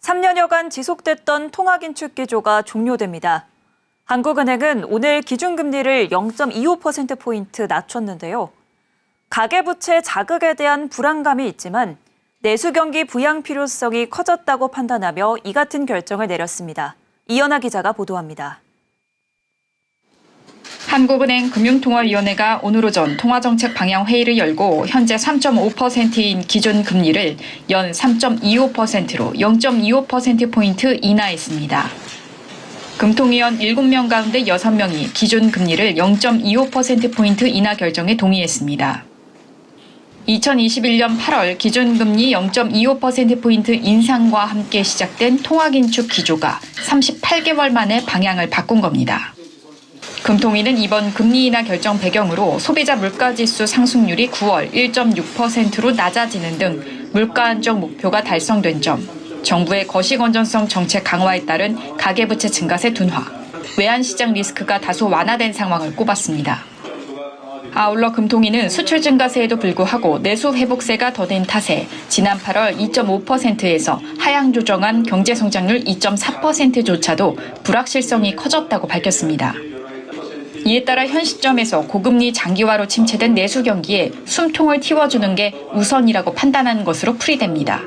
3년여간 지속됐던 통화긴축 기조가 종료됩니다. 한국은행은 오늘 기준금리를 0.25%포인트 낮췄는데요. 가계부채 자극에 대한 불안감이 있지만 내수경기 부양 필요성이 커졌다고 판단하며 이 같은 결정을 내렸습니다. 이연아 기자가 보도합니다. 한국은행 금융통화위원회가 오늘 오전 통화정책 방향 회의를 열고 현재 3.5%인 기준 금리를 연 3.25%로 0.25%포인트 인하했습니다. 금통위원 7명 가운데 6명이 기준 금리를 0.25%포인트 인하 결정에 동의했습니다. 2021년 8월 기준금리 0.25%포인트 인상과 함께 시작된 통화긴축 기조가 38개월 만에 방향을 바꾼 겁니다. 금통위는 이번 금리 인하 결정 배경으로 소비자 물가지수 상승률이 9월 1.6%로 낮아지는 등 물가 안정 목표가 달성된 점, 정부의 거시 건전성 정책 강화에 따른 가계부채 증가세 둔화, 외환시장 리스크가 다소 완화된 상황을 꼽았습니다. 아울러 금통위는 수출 증가세에도 불구하고 내수 회복세가 더딘 탓에 지난 8월 2.5%에서 하향 조정한 경제성장률 2.4%조차도 불확실성이 커졌다고 밝혔습니다. 이에 따라 현 시점에서 고금리 장기화로 침체된 내수 경기에 숨통을 틔워주는 게 우선이라고 판단하는 것으로 풀이됩니다.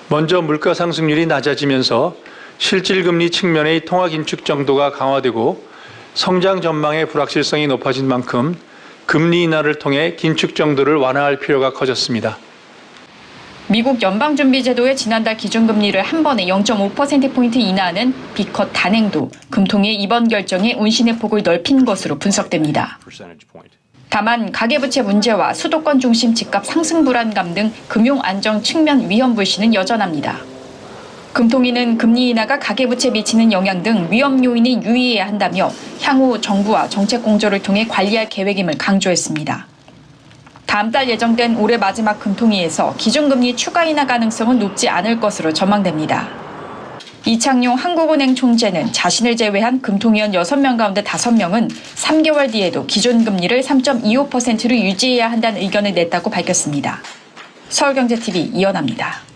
먼저 물가 상승률이 낮아지면서 실질금리 측면의 통화긴축 정도가 강화되고 성장 전망의 불확실성이 높아진 만큼 금리 인하를 통해 긴축 정도를 완화할 필요가 커졌습니다. 미국 연방준비제도의 지난달 기준금리를 한 번에 0.5%포인트 인하하는 B컷 단행도 금통위의 이번 결정에 운신의 폭을 넓힌 것으로 분석됩니다. 다만 가계부채 문제와 수도권 중심 집값 상승 불안감 등 금융 안정 측면 위험 불씨는 여전합니다. 금통위는 금리 인하가 가계부채에 미치는 영향 등 위험 요인이 유의해야 한다며 향후 정부와 정책 공조를 통해 관리할 계획임을 강조했습니다. 다음 달 예정된 올해 마지막 금통위에서 기준금리 추가 인하 가능성은 높지 않을 것으로 전망됩니다. 이창용 한국은행 총재는 자신을 제외한 금통위원 6명 가운데 5명은 3개월 뒤에도 기준금리를 3.25%로 유지해야 한다는 의견을 냈다고 밝혔습니다. 서울경제TV 이연아입니다.